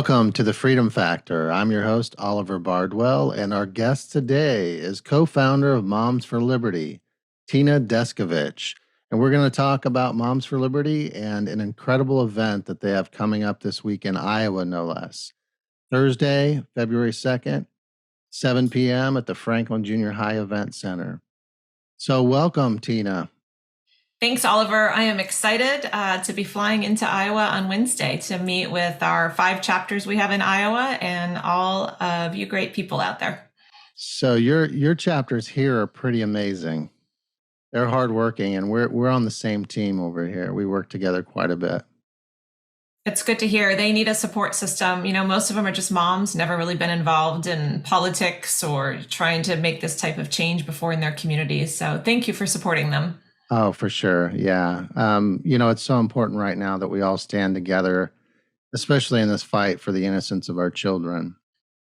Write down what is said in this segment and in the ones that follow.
Welcome to the Freedom Factor. I'm your host, Oliver Bardwell, and our guest today is co-founder of Moms for Liberty, Tina Descovich. And we're going to talk about Moms for Liberty and an incredible event that they have coming up this week in Iowa, no less. Thursday, February 2nd, 7 p.m. at the Franklin Junior High Event Center. So welcome, Tina. Thanks, Oliver. I am excited to be flying into Iowa on Wednesday to meet with our 5 chapters we have in Iowa and all of you great people out there. So your chapters here are pretty amazing. They're hardworking, and we're on the same team over here. We work together quite a bit. It's good to hear. They need a support system. You know, most of them are just moms, never really been involved in politics or trying to make this type of change before in their communities. So thank you for supporting them. Oh, for sure. Yeah. It's so important right now that we all stand together, especially in this fight for the innocence of our children.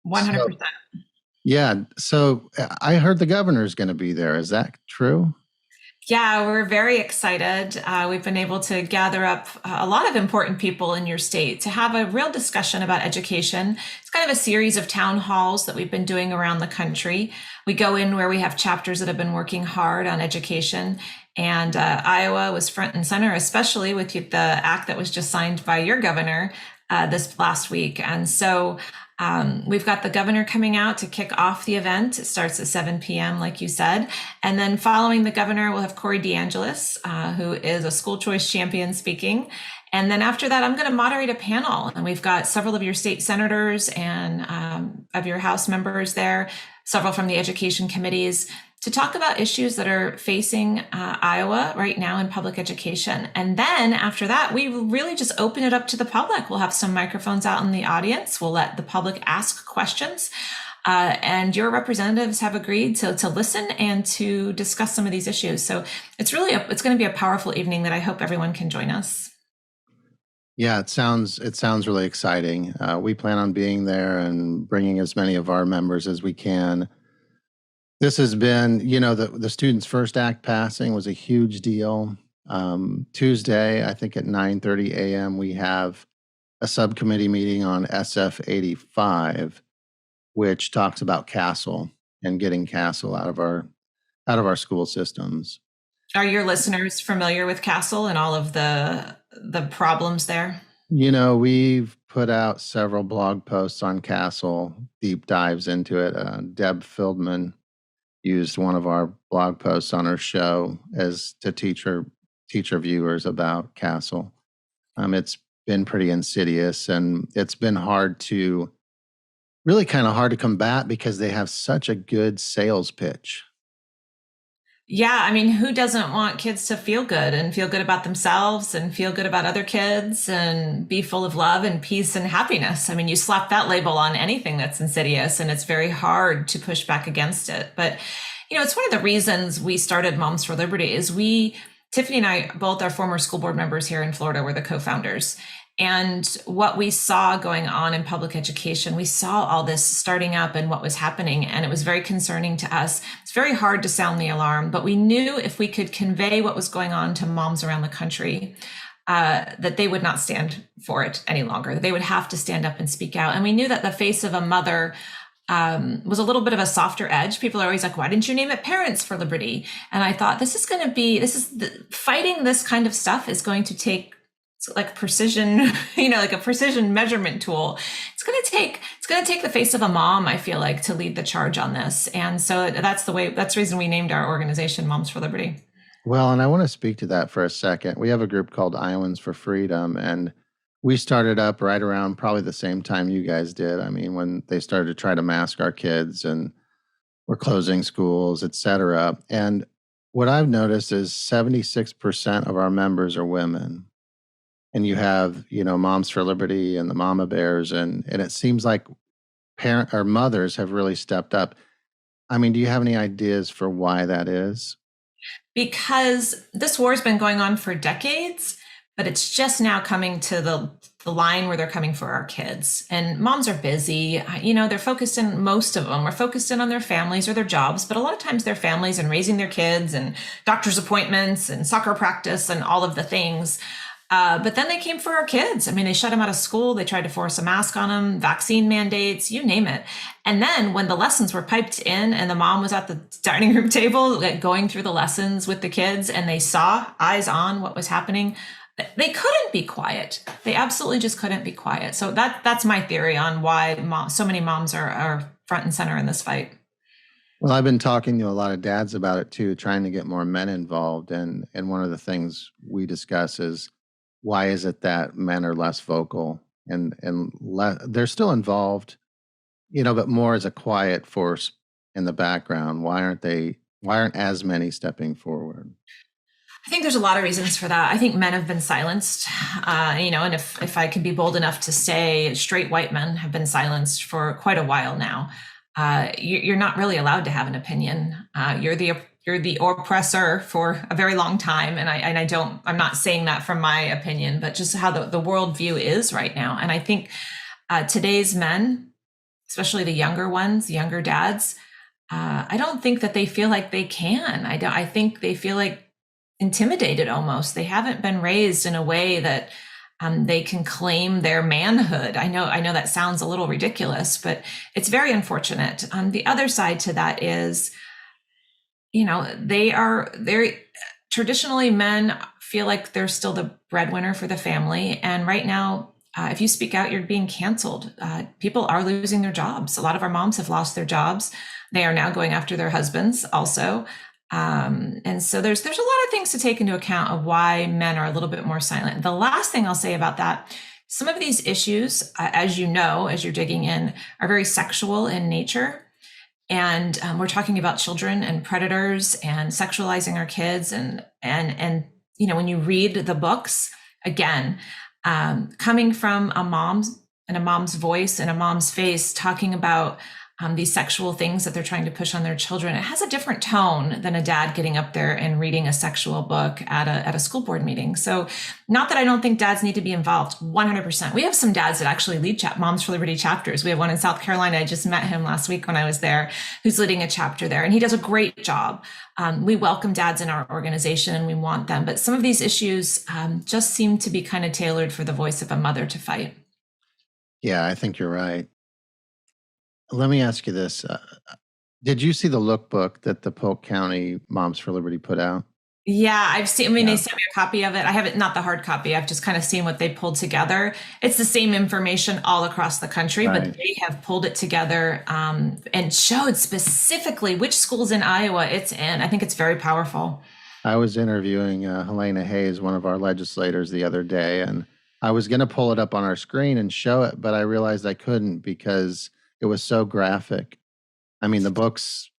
100%. So I heard the governor's going to be there. Is that true? Yeah, we're very excited. We've been able to gather up a lot of important people in your state to have a real discussion about education. It's kind of a series of town halls that we've been doing around the country. We go in where we have chapters that have been working hard on education. And Iowa was front and center, especially with the act that was just signed by your governor this last week. And so we've got the governor coming out to kick off the event. It starts at 7 p.m., like you said. And then following the governor, we'll have Corey DeAngelis, who is a school choice champion, speaking. And then after that, I'm going to moderate a panel. And we've got several of your state senators and of your House members there, several from the education committees, to talk about issues that are facing Iowa right now in public education. And then after that, we really just open it up to the public. We'll have some microphones out in the audience. We'll let the public ask questions. And your representatives have agreed to listen and to discuss some of these issues. So it's going to be a powerful evening that I hope everyone can join us. Yeah, it sounds really exciting. We plan on being there and bringing as many of our members as we can. This has been, the Students First Act passing was a huge deal. Tuesday, I think at 9:30 a.m., we have a subcommittee meeting on SF 85, which talks about CASEL and getting CASEL out of our school systems. Are your listeners familiar with CASEL and all of the problems there? We've put out several blog posts on CASEL, deep dives into it. Deb Fieldman used one of our blog posts on her show as to teach her viewers about CASEL. It's been pretty insidious, and it's been hard to combat because they have such a good sales pitch. Yeah, I mean, who doesn't want kids to feel good and feel good about themselves and feel good about other kids and be full of love and peace and happiness? I mean, you slap that label on anything that's insidious, and it's very hard to push back against it. But, it's one of the reasons we started Moms for Liberty is Tiffany and I both are former school board members here in Florida. We're the co-founders. And what we saw going on in public education, we saw all this starting up and what was happening, and it was very concerning to us. It's very hard to sound the alarm, but we knew if we could convey what was going on to moms around the country, that they would not stand for it any longer. They would have to stand up and speak out. And we knew that the face of a mother was a little bit of a softer edge. People are always like, why didn't you name it Parents for Liberty? And I thought, fighting this kind of stuff is going to take like precision, like a precision measurement tool. It's going to take the face of a mom, I feel like, to lead the charge on this. And so that's the reason we named our organization Moms for Liberty. Well, and I want to speak to that for a second. We have a group called Iowans for Freedom, and we started up right around probably the same time you guys did. I mean, when they started to try to mask our kids and we're closing schools, et cetera. And what I've noticed is 76% of our members are women. And you have, Moms for Liberty and the Mama Bears, and it seems like mothers have really stepped up. I mean, do you have any ideas for why that is? Because this war has been going on for decades, but it's just now coming to the line where they're coming for our kids. And moms are busy. They're focused in, most of them are focused in on their families or their jobs, but a lot of times their families and raising their kids and doctor's appointments and soccer practice and all of the things. But then they came for our kids. I mean, they shut them out of school. They tried to force a mask on them, vaccine mandates, you name it. And then when the lessons were piped in and the mom was at the dining room table, like, going through the lessons with the kids, and they saw eyes on what was happening, they couldn't be quiet. They absolutely just couldn't be quiet. So that's my theory on why so many moms are front and center in this fight. Well, I've been talking to a lot of dads about it too, trying to get more men involved. And one of the things we discuss is why is it that men are less vocal and they're still involved, but more as a quiet force in the background. Why aren't as many stepping forward? I think there's a lot of reasons for that. I think men have been silenced, and if I can be bold enough to say, straight white men have been silenced for quite a while now. You're not really allowed to have an opinion. You're the oppressor for a very long time, and I'm not saying that from my opinion, but just how the worldview is right now. And I think today's men, especially the younger ones, the younger dads, I don't think that they feel like they can. I think they feel like intimidated almost. They haven't been raised in a way that they can claim their manhood. I know that sounds a little ridiculous, but it's very unfortunate. The other side to that is, they're traditionally, men feel like they're still the breadwinner for the family. And right now, if you speak out, you're being canceled. People are losing their jobs. A lot of our moms have lost their jobs. They are now going after their husbands also. And so there's a lot of things to take into account of why men are a little bit more silent. The last thing I'll say about that, some of these issues, as you know, as you're digging in, are very sexual in nature. And we're talking about children and predators and sexualizing our kids. And when you read the books, again, coming from a mom's voice and a mom's face, talking about these sexual things that they're trying to push on their children, it has a different tone than a dad getting up there and reading a sexual book at a school board meeting. So not that I don't think dads need to be involved, 100%. We have some dads that actually lead Moms for Liberty chapters. We have one in South Carolina. I just met him last week when I was there, who's leading a chapter there, and he does a great job. We welcome dads in our organization and we want them. But some of these issues just seem to be kind of tailored for the voice of a mother to fight. Yeah, I think you're right. Let me ask you this. Did you see the lookbook that the Polk County Moms for Liberty put out? Yeah, I've seen, they sent me a copy of it. I haven't, not the hard copy. I've just kind of seen what they pulled together. It's the same information all across the country, right, but they have pulled it together and showed specifically which schools in Iowa it's in. I think it's very powerful. I was interviewing Helena Hayes, one of our legislators, the other day, and I was going to pull it up on our screen and show it, but I realized I couldn't because it was so graphic. I mean, the books,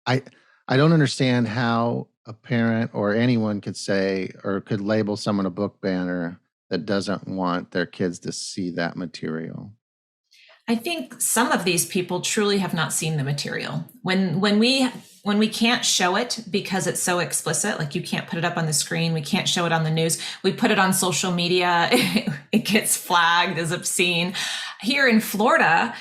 I don't understand how a parent or anyone could say or could label someone a book banner that doesn't want their kids to see that material. I think some of these people truly have not seen the material. When we can't show it because it's so explicit, like you can't put it up on the screen, we can't show it on the news, we put it on social media, it gets flagged as obscene. Here in Florida,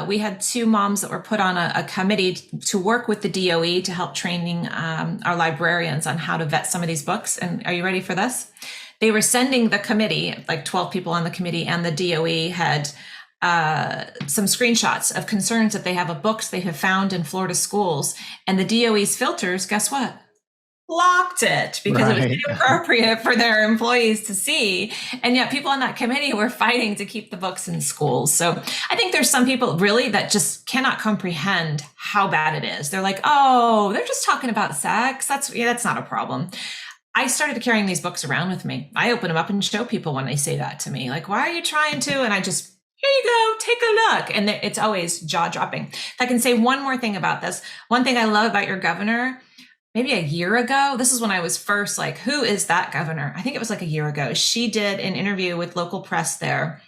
we had two moms that were put on a committee to work with the DOE to help training our librarians on how to vet some of these books. And are you ready for this? They were sending the committee, like 12 people on the committee, and the DOE had some screenshots of concerns that they have of books they have found in Florida schools. And the DOE's filters, guess what? Blocked it because it was inappropriate for their employees to see. And yet people on that committee were fighting to keep the books in schools. So I think there's some people really that just cannot comprehend how bad it is. They're like, oh, they're just talking about sex. That's not a problem. I started carrying these books around with me. I open them up and show people when they say that to me, like, why are you trying to? And I just, here you go, take a look. And it's always jaw dropping. If I can say one more thing about this, one thing I love about your governor, maybe a year ago, this is when I was first like, who is that governor? I think it was like a year ago. She did an interview with local press there,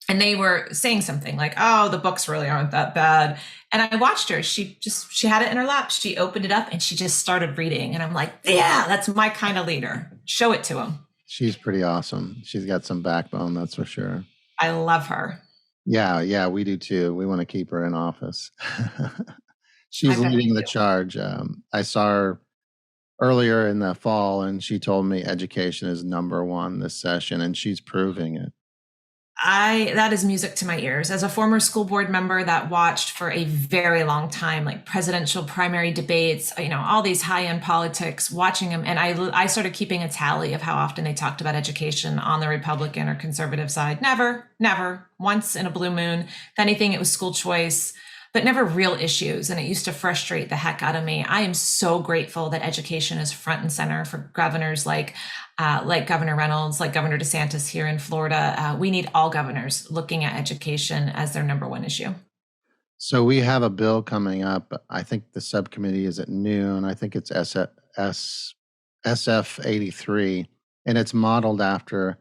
and they were saying something like, oh, the books really aren't that bad. And I watched her. She had it in her lap. She opened it up and she just started reading. And I'm like, yeah, that's my kind of leader. Show it to him. She's pretty awesome. She's got some backbone, that's for sure. I love her. Yeah, we do too. We want to keep her in office. She's leading the charge. I saw her earlier in the fall, and she told me education is number one this session, and she's proving it. That is music to my ears. As a former school board member that watched for a very long time, like presidential primary debates, all these high-end politics, watching them, and I started keeping a tally of how often they talked about education on the Republican or conservative side. Never, once in a blue moon. If anything, it was school choice, but never real issues. And it used to frustrate the heck out of me. I am so grateful that education is front and center for governors like Governor Reynolds, like Governor DeSantis here in Florida. We need all governors looking at education as their number one issue. So we have a bill coming up. I think the subcommittee is at noon. I think it's SF 83, and it's modeled after,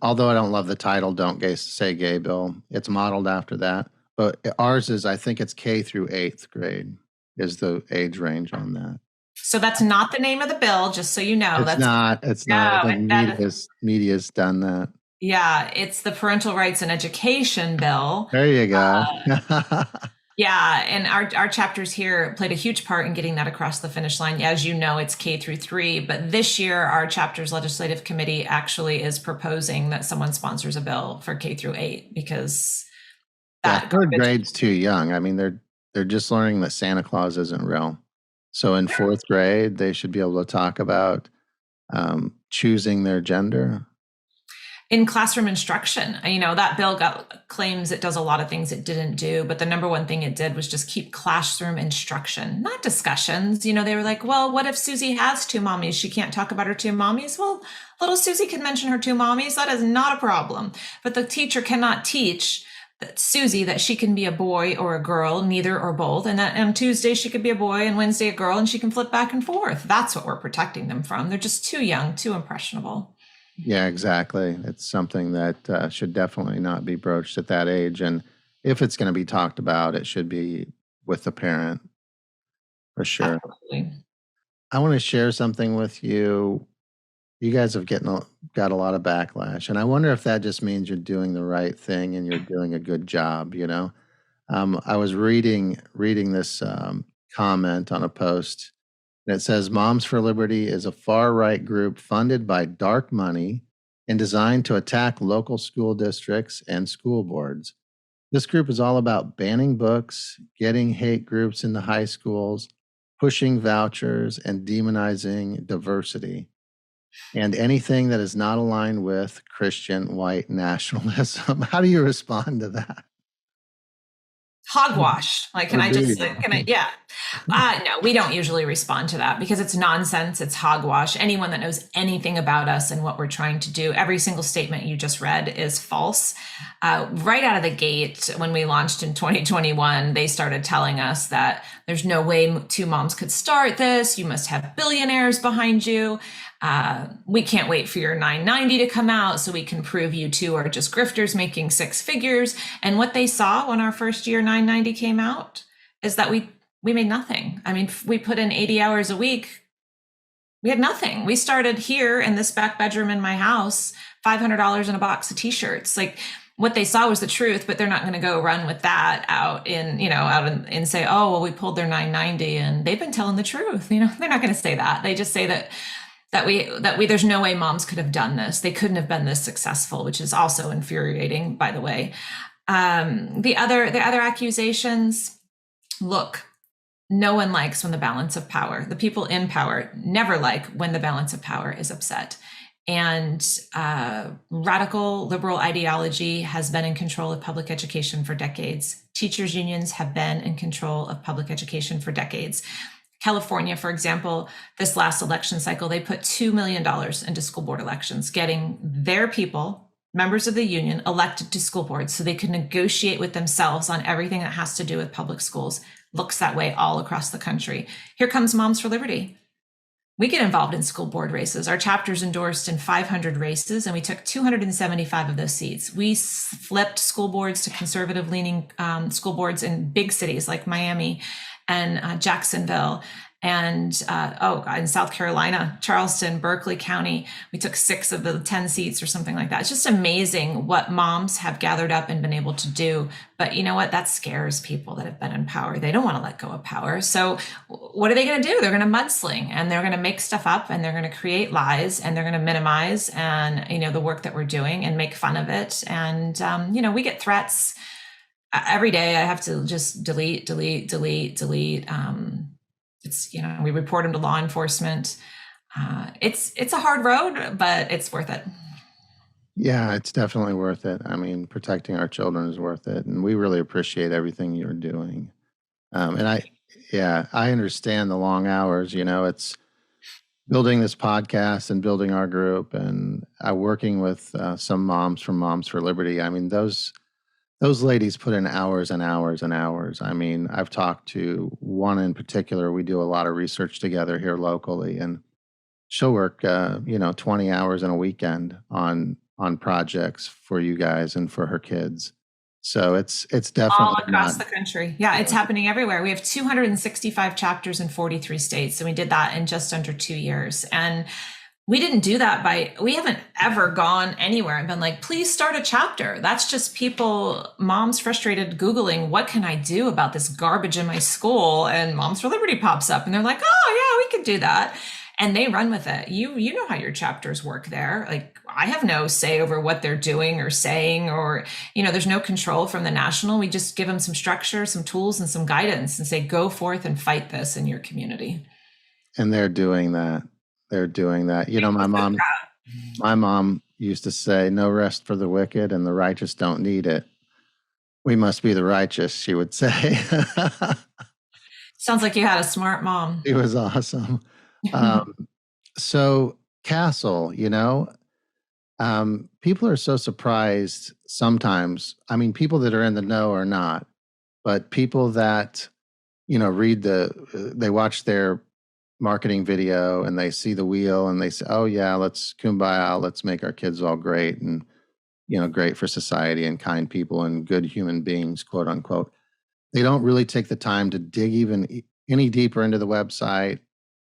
although I don't love the title, Don't Say Gay Bill, it's modeled after that. But ours is, I think it's K through 8th grade is the age range on that. So that's not the name of the bill, just so you know. It's not. The media's done that. Yeah, it's the Parental Rights and Education Bill. There you go. Yeah, and our chapters here played a huge part in getting that across the finish line. As you know, it's K through 3, but this year our chapter's legislative committee actually is proposing that someone sponsors a bill for K through 8 because that third grade's too young. I mean, they're just learning that Santa Claus isn't real. So in 4th grade, they should be able to talk about choosing their gender. In classroom instruction, that bill claims it does a lot of things it didn't do, but the number one thing it did was just keep classroom instruction, not discussions. They were like, well, what if Susie has 2 mommies? She can't talk about her 2 mommies. Well, little Susie can mention her 2 mommies. That is not a problem. But the teacher cannot teach that Susie that she can be a boy or a girl, neither or both, and that on Tuesday she could be a boy and Wednesday a girl, and she can flip back and forth. That's what we're protecting them from. They're just too young, too impressionable. Yeah, exactly. It's something that should definitely not be broached at that age. And if it's going to be talked about, it should be with the parent, for sure. Absolutely. I want to share something with you. You guys have got a lot of backlash, and I wonder if that just means you're doing the right thing and you're doing a good job. I was reading this comment on a post. And it says, Moms for Liberty is a far-right group funded by dark money and designed to attack local school districts and school boards. This group is all about banning books, getting hate groups into high schools, pushing vouchers, and demonizing diversity, and anything that is not aligned with Christian white nationalism. How do you respond to that? Hogwash. Yeah. No, we don't usually respond to that because it's nonsense. It's hogwash. Anyone that knows anything about us and what we're trying to do, every single statement you just read is false. Right out of the gate, when we launched in 2021, they started telling us that there's no way 2 moms could start this. You must have billionaires behind you. We can't wait for your 990 to come out so we can prove you 2 are just grifters making 6 figures. And what they saw when our first year 990 came out is that we made nothing. I mean, we put in 80 hours a week. We had nothing. We started here in this back bedroom in my house, $500 in a box of t-shirts. Like, what they saw was the truth, but they're not going to go run with that out and say, oh, well, we pulled their 990 and they've been telling the truth. They're not going to say that. They just say that there's no way moms could have done this. They couldn't have been this successful, which is also infuriating, by the way. The other accusations, look, no one likes when the balance of power, the people in power never like when the balance of power is upset. And radical liberal ideology has been in control of public education for decades. Teachers' unions have been in control of public education for decades. California, for example, this last election cycle, they put $2 million into school board elections, getting their people, members of the union, elected to school boards so they could negotiate with themselves on everything that has to do with public schools. Looks that way all across the country. Here comes Moms for Liberty. We get involved in school board races. Our chapter's endorsed in 500 races, and we took 275 of those seats. We flipped school boards to conservative-leaning school boards in big cities like Miami and Jacksonville And oh God, in South Carolina, Charleston, Berkeley County, we took 6 of the 10 seats or something like that. It's just amazing what moms have gathered up and been able to do. But you know what? That scares people that have been in power. They don't want to let go of power. So what are they going to do? They're going to mudsling, and they're going to make stuff up, and they're going to create lies, and they're going to minimize and the work that we're doing and make fun of it. And we get threats every day. I have to just delete. It's we report them to law enforcement. It's a hard road, but it's worth it. Yeah, it's definitely worth it. I mean, protecting our children is worth it, and we really appreciate everything you're doing. And I understand the long hours. It's building this podcast and building our group, and working with some moms from Moms for Liberty. I mean, those ladies put in hours and hours and hours. I mean, I've talked to one in particular. We do a lot of research together here locally, and she'll work 20 hours in a weekend on projects for you guys and for her kids. So it's definitely all across the country. Yeah, it's happening everywhere. We have 265 chapters in 43 states, and we did that in just under 2 years. And we didn't do that we haven't ever gone anywhere and been like, please start a chapter. That's just people, moms frustrated, Googling, what can I do about this garbage in my school? And Moms for Liberty pops up, and they're like, oh yeah, we could do that. And they run with it. You know how your chapters work there. Like, I have no say over what they're doing or saying, or, there's no control from the national. We just give them some structure, some tools, and some guidance, and say, go forth and fight this in your community. And they're doing that. My mom used to say, no rest for the wicked, and the righteous don't need it. We must be the righteous, she would say. Sounds like you had a smart mom. It was awesome. So Castle, people are so surprised sometimes. I mean, people that are in the know are not, but people that, they watch their marketing video and they see the wheel and they say, oh yeah, let's kumbaya, let's make our kids all great and, great for society and kind people and good human beings, quote unquote. They don't really take the time to dig even any deeper into the website,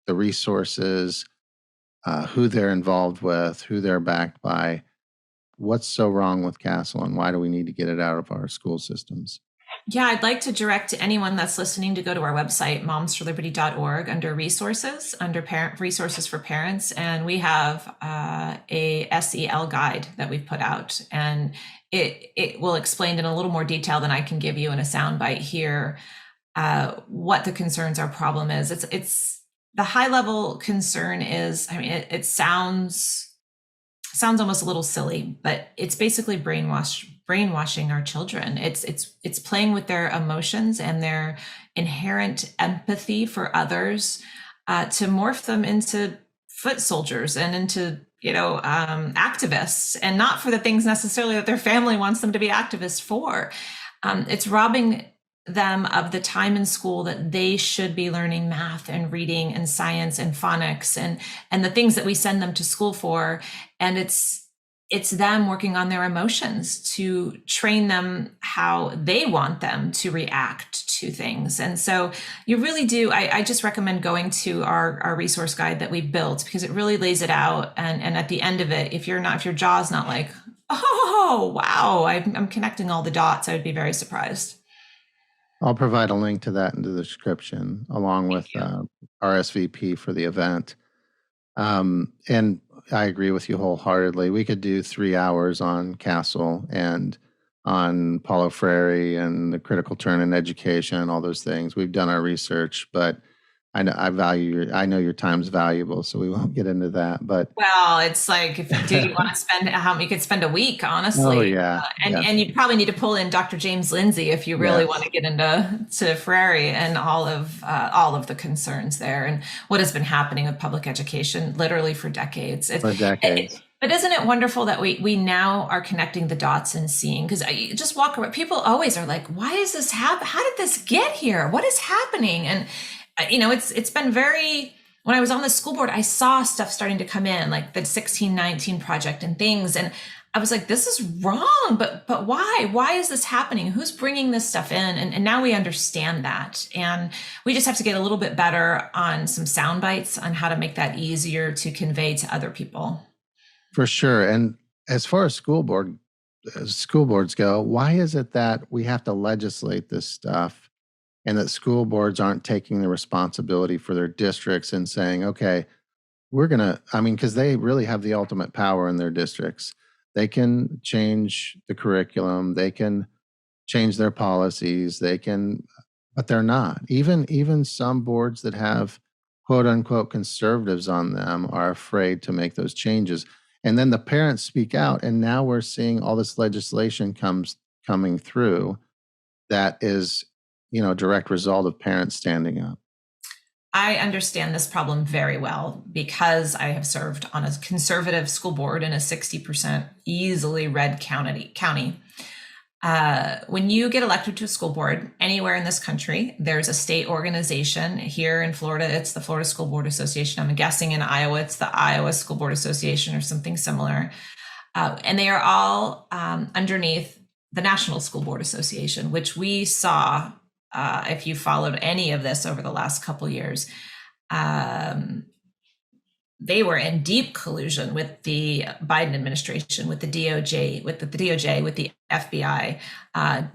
the resources, who they're involved with, who they're backed by. What's so wrong with Castle, and why do we need to get it out of our school systems? Yeah, I'd like to direct anyone that's listening to go to our website, momsforliberty.org, under resources, under parent resources for parents. And we have a SEL guide that we've put out, and it will explain in a little more detail than I can give you in a soundbite here what the concerns, our problem is. It's the high level concern is, I mean, it sounds almost a little silly, but it's basically brainwashing our children. It's playing with their emotions and their inherent empathy for others to morph them into foot soldiers and into activists, and not for the things necessarily that their family wants them to be activists for. It's robbing them of the time in school that they should be learning math and reading and science and phonics and the things that we send them to school for. And it's them working on their emotions to train them how they want them to react to things. And so you really do, I just recommend going to our resource guide that we built, because it really lays it out. And at the end of it, if your jaw's not like, oh, wow, I'm connecting all the dots, I would be very surprised. I'll provide a link to that in the description, along with RSVP for the event. And I agree with you wholeheartedly. We could do 3 hours on Castle and on Paulo Freire and the critical turn in education and all those things. We've done our research, but I know your time's valuable, so we won't get into that. But well, it's like, if you do, you want to spend you could spend a week, honestly. Oh yeah, and you'd probably need to pull in Dr. James Lindsay if you really want to get into Freire and all of the concerns there and what has been happening with public education literally for decades. But isn't it wonderful that we now are connecting the dots and seeing? Because I just walk around, people always are like, why is this happen? How did this get here? What is happening? And it's been when I was on the school board, I saw stuff starting to come in, like the 1619 project and things. And I was like, this is wrong, but why? Why is this happening? Who's bringing this stuff in? And now we understand that. And we just have to get a little bit better on some sound bites on how to make that easier to convey to other people. For sure. And as far as school boards go, why is it that we have to legislate this stuff and that school boards aren't taking the responsibility for their districts and saying, okay, we're going to, I mean, because they really have the ultimate power in their districts. They can change the curriculum, they can change their policies, they can, but they're not. Even some boards that have quote unquote conservatives on them are afraid to make those changes. And then the parents speak out, and now we're seeing all this legislation coming through that is, a direct result of parents standing up. I understand this problem very well because I have served on a conservative school board in a 60% easily red county. When you get elected to a school board anywhere in this country, there's a state organization. Here in Florida, it's the Florida School Board Association. I'm guessing in Iowa, it's the Iowa School Board Association or something similar. And they are all underneath the National School Board Association, which we saw, if you followed any of this over the last couple of years, they were in deep collusion with the Biden administration, with the DOJ, with the FBI,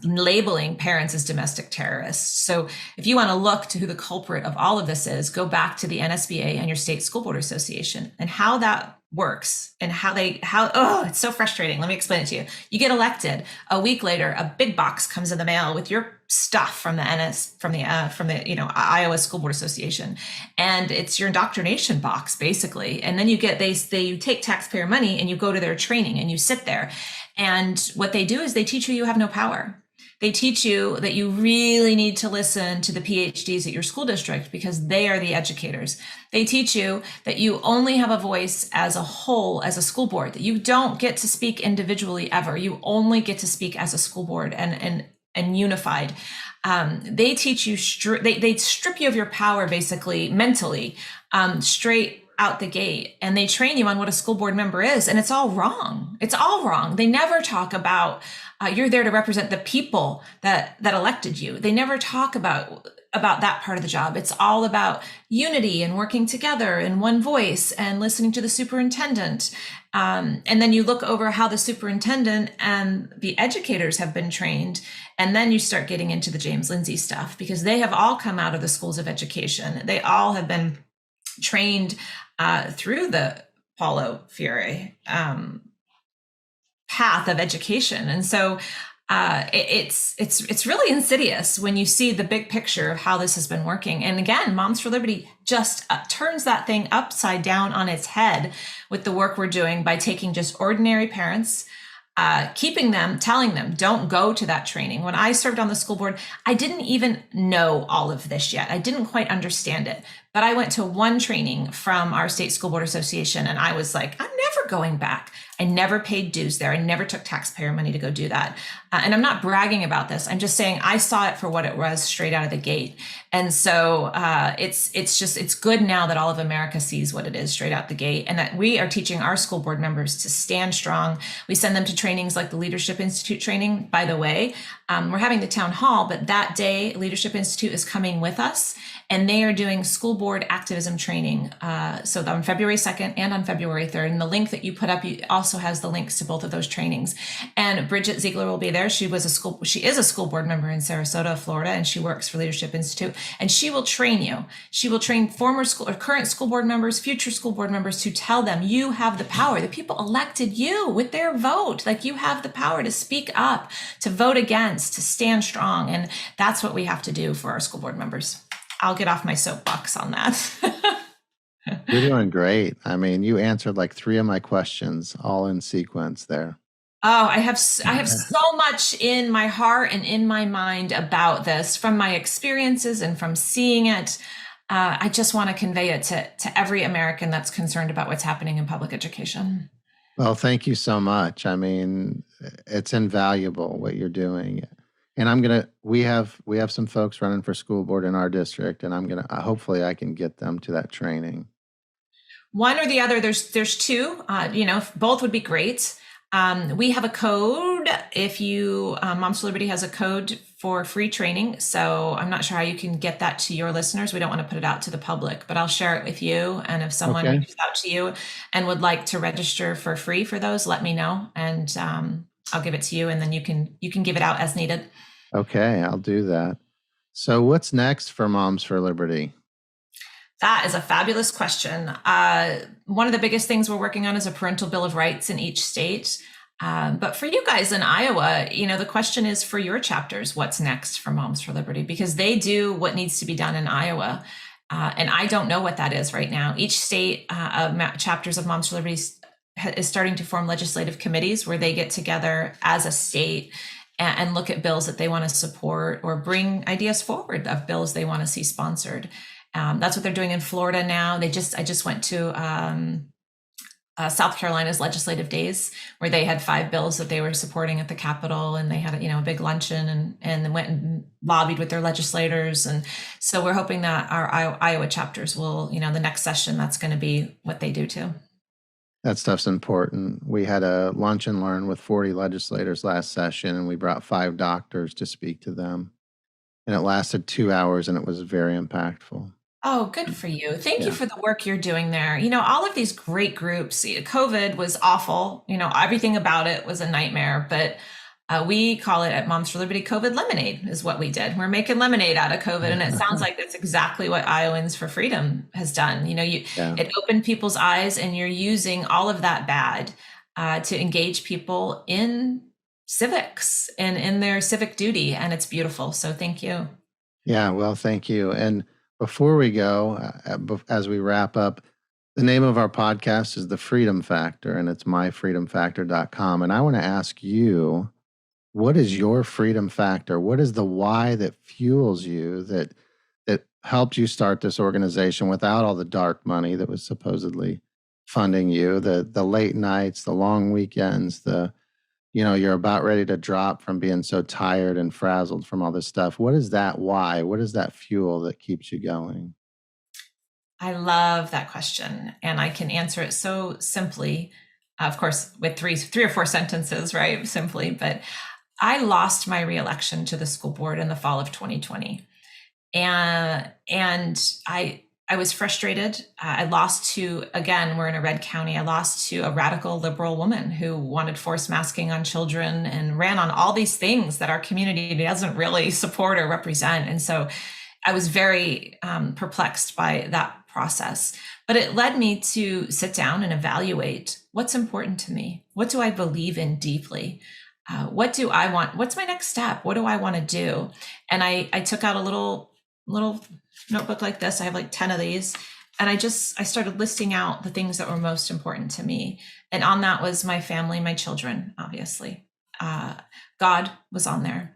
labeling parents as domestic terrorists. So if you want to look to who the culprit of all of this is, go back to the NSBA and your state school board association and how that works and it's so frustrating. Let me explain it to you. You get elected. A week later, a big box comes in the mail with your stuff from the Iowa School Board Association, and it's your indoctrination box basically. And then you take taxpayer money and you go to their training and you sit there, and what they do is they teach you have no power. They teach you that you really need to listen to the PhDs at your school district because they are the educators. They teach you that you only have a voice as a whole, as a school board, that you don't get to speak individually ever. You only get to speak as a school board and unified. They teach you, they strip you of your power basically mentally, straight out the gate, and they train you on what a school board member is, and it's all wrong. It's all wrong. They never talk about you're there to represent the people that elected you. They never talk about that part of the job. It's all about unity and working together in one voice and listening to the superintendent. And then you look over how the superintendent and the educators have been trained. And then you start getting into the James Lindsay stuff because they have all come out of the schools of education. They all have been trained through the Paulo Freire path of education. And so it's really insidious when you see the big picture of how this has been working. And again, Moms for Liberty just turns that thing upside down on its head with the work we're doing by taking just ordinary parents, telling them, don't go to that training. When I served on the school board, I didn't even know all of this yet. I didn't quite understand it, but I went to one training from our state school board association and I was like, I'm never going back. I never paid dues there. I never took taxpayer money to go do that. And I'm not bragging about this. I'm just saying I saw it for what it was straight out of the gate. And so it's good now that all of America sees what it is straight out the gate, and that we are teaching our school board members to stand strong. We send them to trainings like the Leadership Institute training. By the way, we're having the town hall, but that day Leadership Institute is coming with us, and they are doing school board activism training. So on February 2nd and on February 3rd. And the link that you put up also has the links to both of those trainings. And Bridget Ziegler will be there. She is a school board member in Sarasota, Florida, and she works for Leadership Institute. And she will train you. She will train former school or current school board members, future school board members, to tell them you have the power. The people elected you with their vote. Like, you have the power to speak up, to vote against, to stand strong. And that's what we have to do for our school board members. I'll get off my soapbox on that. You're doing great. I mean, you answered like 3 of my questions all in sequence there. Oh, I have so much in my heart and in my mind about this from my experiences and from seeing it. I just want to convey it to every American that's concerned about what's happening in public education. Well, thank you so much. I mean, it's invaluable what you're doing. And we have some folks running for school board in our district, and hopefully I can get them to that training. One or the other, there's 2, both would be great. We have a code. If you, Moms for Liberty has a code for free training. So I'm not sure how you can get that to your listeners. We don't want to put it out to the public, but I'll share it with you. And if someone Okay. reaches out to you and would like to register for free for those, let me know, and I'll give it to you, and then you can give it out as needed. Okay, I'll do that. So what's next for Moms for Liberty? That is a fabulous question. One of the biggest things we're working on is a parental bill of rights in each state. But for you guys in Iowa, the question is for your chapters, what's next for Moms for Liberty? Because they do what needs to be done in Iowa. And I don't know what that is right now. Each state chapters of Moms for Liberty is starting to form legislative committees where they get together as a state and look at bills that they want to support or bring ideas forward of bills they want to see sponsored. That's what they're doing in Florida now. I just went to South Carolina's legislative days where they had 5 bills that they were supporting at the Capitol, and they had a big luncheon and then went and lobbied with their legislators. And so we're hoping that our Iowa chapters will, the next session, that's going to be what they do too. That stuff's important. We had a lunch and learn with 40 legislators last session, and we brought 5 doctors to speak to them. And it lasted 2 hours, and it was very impactful. Oh, good for you. Thank you Yeah. for the work you're doing there. All of these great groups, COVID was awful. Everything about it was a nightmare, but we call it at Moms for Liberty COVID lemonade is what we did. We're making lemonade out of COVID. And it sounds like that's exactly what Iowans for Freedom has done. It opened people's eyes, and you're using all of that bad to engage people in civics and in their civic duty. And it's beautiful. So thank you. Yeah, well, thank you. And before we go, as we wrap up, the name of our podcast is The Freedom Factor, and it's myfreedomfactor.com. And I want to ask you, what is your freedom factor? What is the why that fuels you, that helped you start this organization without all the dark money that was supposedly funding you, the late nights, the long weekends, you're about ready to drop from being so tired and frazzled from all this stuff. What is that why? What is that fuel that keeps you going? I love that question, and I can answer it so simply, of course, with three or four sentences, right? Simply, but I lost my reelection to the school board in the fall of 2020, and I was frustrated. I lost to, again, we're in a red county. I lost to a radical liberal woman who wanted forced masking on children and ran on all these things that our community doesn't really support or represent. And so I was very perplexed by that process. But it led me to sit down and evaluate what's important to me. What do I believe in deeply? What do I want? What's my next step? What do I want to do? And I took out a little notebook like this. I have like 10 of these. And I started listing out the things that were most important to me. And on that was my family, my children, obviously. God was on there.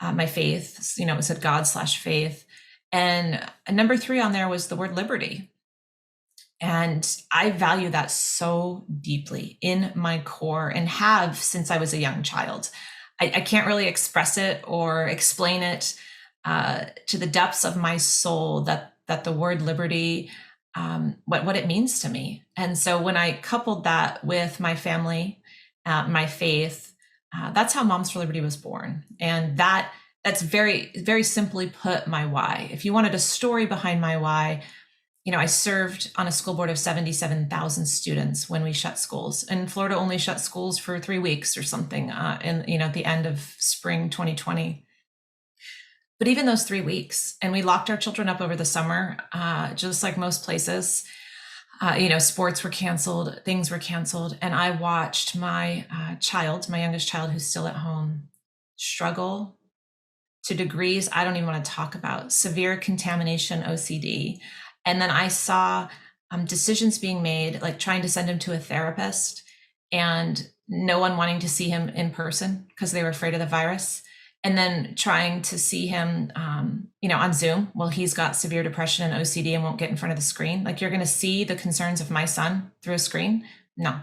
My faith, it said God/faith. And number 3 on there was the word liberty. And I value that so deeply in my core, and have since I was a young child. I can't really express it or explain it to the depths of my soul that the word liberty, what it means to me. And so when I coupled that with my family, my faith, that's how Moms for Liberty was born. And that's very, very simply put my why. If you wanted a story behind my why, I served on a school board of 77,000 students when we shut schools. And Florida only shut schools for 3 weeks or something at the end of spring 2020. But even those 3 weeks, and we locked our children up over the summer, just like most places, sports were canceled, things were canceled. And I watched my youngest child who's still at home, struggle to degrees I don't even want to talk about, severe contamination, OCD. And then I saw decisions being made, like trying to send him to a therapist and no one wanting to see him in person because they were afraid of the virus. And then trying to see him, on Zoom. Well, he's got severe depression and OCD and won't get in front of the screen. Like, you're going to see the concerns of my son through a screen? No.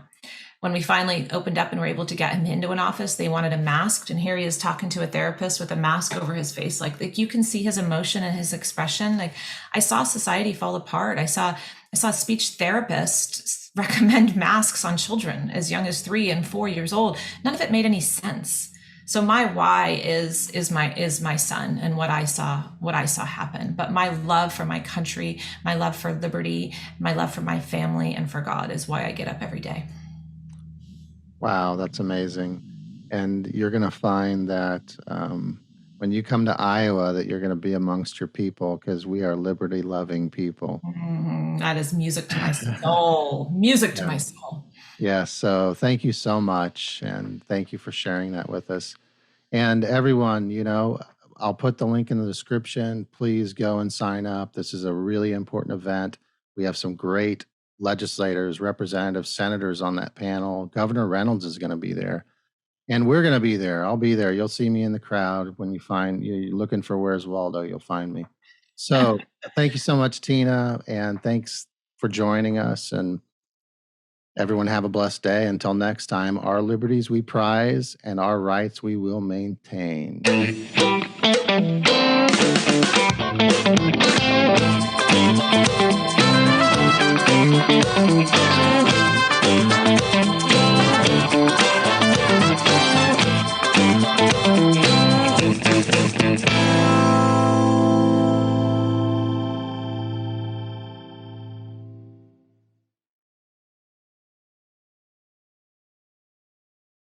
When we finally opened up and were able to get him into an office, they wanted him masked. And here he is talking to a therapist with a mask over his face. Like you can see his emotion and his expression. Like, I saw society fall apart. I saw speech therapists recommend masks on children as young as 3 and 4 years old. None of it made any sense. So my why is my son and what I saw happen. But my love for my country, my love for liberty, my love for my family and for God is why I get up every day. Wow, that's amazing. And you're going to find that when you come to Iowa, that you're going to be amongst your people because we are liberty-loving people. That is music to my soul. Music to my soul. Yeah, so thank you so much, and thank you for sharing that with us. And everyone, I'll put the link in the description. Please go and sign up. This is a really important event. We have some great legislators, representatives, senators on that panel. Governor Reynolds is going to be there, and we're going to be there. I'll be there. You'll see me in the crowd. When you're looking for Where's Waldo, you'll find me. So thank you so much, Tina, and thanks for joining us. And everyone have a blessed day. Until next time, our liberties we prize and our rights we will maintain.